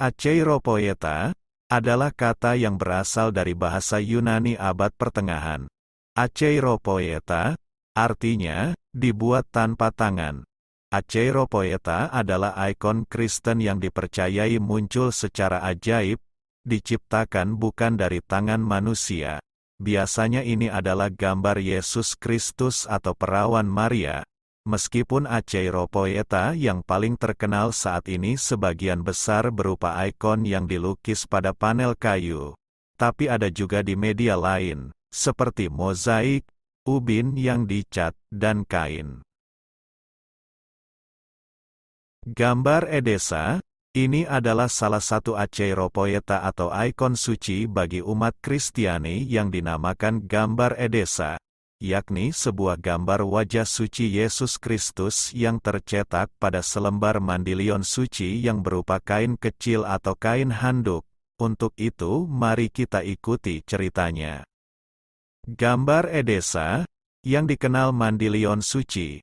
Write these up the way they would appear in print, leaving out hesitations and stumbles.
Acheiropoieta adalah kata yang berasal dari bahasa Yunani abad pertengahan. Acheiropoieta artinya dibuat tanpa tangan. Acheiropoieta adalah ikon Kristen yang dipercayai muncul secara ajaib, diciptakan bukan dari tangan manusia. Biasanya ini adalah gambar Yesus Kristus atau perawan Maria. Meskipun Acheiropoieta yang paling terkenal saat ini sebagian besar berupa ikon yang dilukis pada panel kayu, tapi ada juga di media lain, seperti mozaik, ubin yang dicat, dan kain. Gambar Edessa, ini adalah salah satu Acheiropoieta atau ikon suci bagi umat Kristiani yang dinamakan gambar Edessa, yakni sebuah gambar wajah suci Yesus Kristus yang tercetak pada selembar mandilion suci yang berupa kain kecil atau kain handuk. Untuk itu, mari kita ikuti ceritanya. Gambar Edessa, yang dikenal mandilion suci,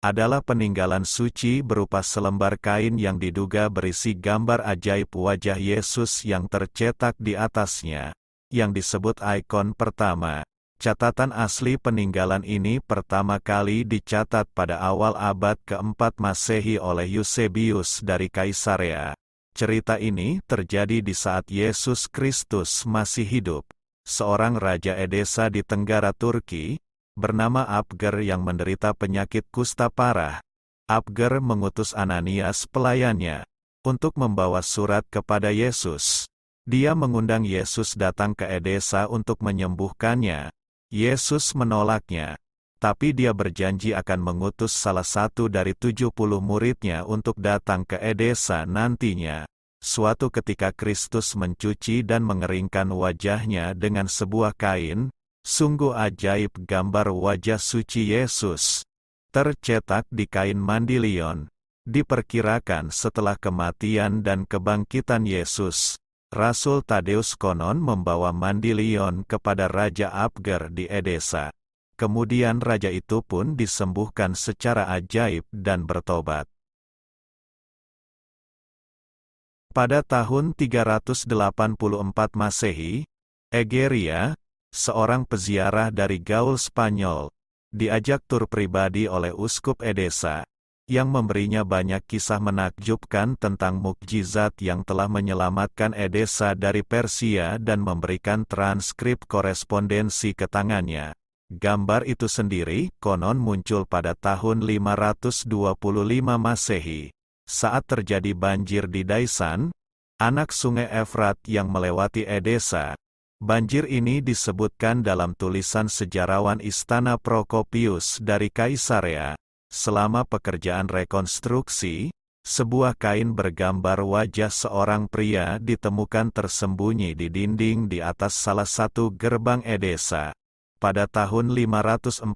adalah peninggalan suci berupa selembar kain yang diduga berisi gambar ajaib wajah Yesus yang tercetak di atasnya, yang disebut ikon pertama. Catatan asli peninggalan ini pertama kali dicatat pada awal abad ke-4 Masehi oleh Eusebius dari Kaisarea. Cerita ini terjadi di saat Yesus Kristus masih hidup. Seorang raja Edessa di tenggara Turki, bernama Abgar yang menderita penyakit kusta parah. Abgar mengutus Ananias pelayannya untuk membawa surat kepada Yesus. Dia mengundang Yesus datang ke Edessa untuk menyembuhkannya. Yesus menolaknya, tapi dia berjanji akan mengutus salah satu dari 70 muridnya untuk datang ke Edessa nantinya. Suatu ketika Kristus mencuci dan mengeringkan wajahnya dengan sebuah kain, sungguh ajaib gambar wajah suci Yesus, tercetak di kain mandilion. Diperkirakan setelah kematian dan kebangkitan Yesus, Rasul Tadeus konon membawa mandilion kepada Raja Abgar di Edessa. Kemudian raja itu pun disembuhkan secara ajaib dan bertobat. Pada tahun 384 Masehi, Egeria, seorang peziarah dari Gaul Spanyol, diajak tur pribadi oleh Uskup Edessa, yang memberinya banyak kisah menakjubkan tentang mukjizat yang telah menyelamatkan Edessa dari Persia dan memberikan transkrip korespondensi ke tangannya. Gambar itu sendiri konon muncul pada tahun 525 Masehi, saat terjadi banjir di Daisan, anak sungai Efrat yang melewati Edessa. Banjir ini disebutkan dalam tulisan sejarawan Istana Prokopius dari Kaisarea. Selama pekerjaan rekonstruksi, sebuah kain bergambar wajah seorang pria ditemukan tersembunyi di dinding di atas salah satu gerbang Edessa. Pada tahun 544,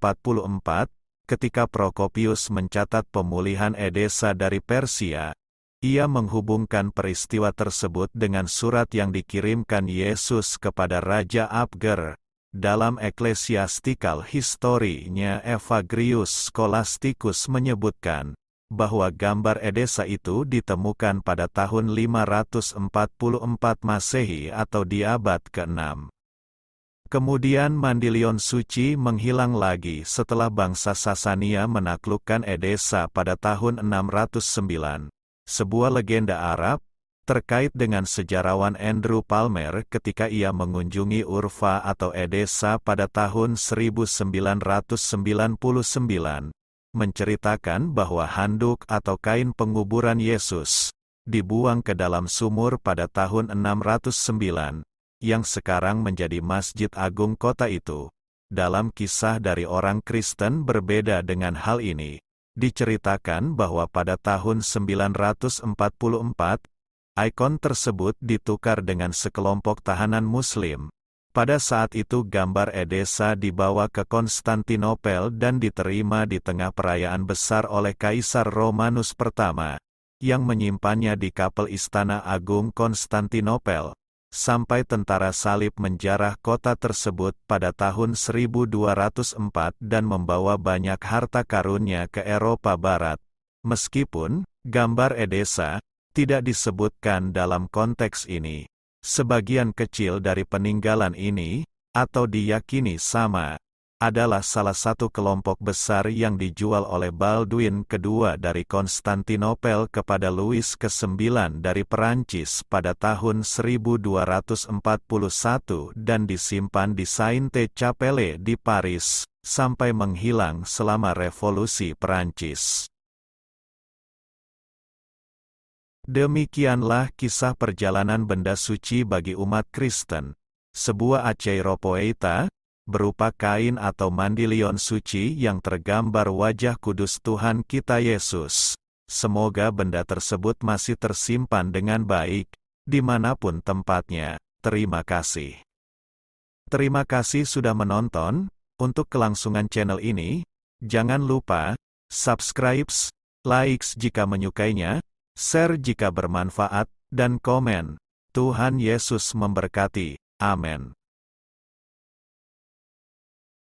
ketika Prokopius mencatat pemulihan Edessa dari Persia, ia menghubungkan peristiwa tersebut dengan surat yang dikirimkan Yesus kepada Raja Abgar. Dalam Ecclesiastical History-nya Evagrius Scholasticus menyebutkan bahwa gambar Edessa itu ditemukan pada tahun 544 Masehi atau di abad ke-6. Kemudian mandilion suci menghilang lagi setelah bangsa Sasania menaklukkan Edessa pada tahun 609. Sebuah legenda Arab terkait dengan sejarawan Andrew Palmer ketika ia mengunjungi Urfa atau Edessa pada tahun 1999, menceritakan bahwa handuk atau kain penguburan Yesus dibuang ke dalam sumur pada tahun 609, yang sekarang menjadi Masjid Agung kota itu. Dalam kisah dari orang Kristen berbeda dengan hal ini, diceritakan bahwa pada tahun 944, ikon tersebut ditukar dengan sekelompok tahanan Muslim. Pada saat itu gambar Edessa dibawa ke Konstantinopel dan diterima di tengah perayaan besar oleh Kaisar Romanus pertama, yang menyimpannya di kapel Istana Agung Konstantinopel, sampai tentara salib menjarah kota tersebut pada tahun 1204 dan membawa banyak harta karunnya ke Eropa Barat. Meskipun gambar Edessa tidak disebutkan dalam konteks ini. Sebagian kecil dari peninggalan ini, atau diyakini sama, adalah salah satu kelompok besar yang dijual oleh Baldwin II dari Konstantinopel kepada Louis ke-9 dari Perancis pada tahun 1241 dan disimpan di Sainte-Chapelle di Paris, sampai menghilang selama Revolusi Perancis. Demikianlah kisah perjalanan benda suci bagi umat Kristen. Sebuah Acheiropoeita, berupa kain atau mandilion suci yang tergambar wajah kudus Tuhan kita Yesus. Semoga benda tersebut masih tersimpan dengan baik, dimanapun tempatnya. Terima kasih. Terima kasih sudah menonton. Untuk kelangsungan channel ini, jangan lupa subscribe, like jika menyukainya, share jika bermanfaat, dan komen. Tuhan Yesus memberkati. Amin.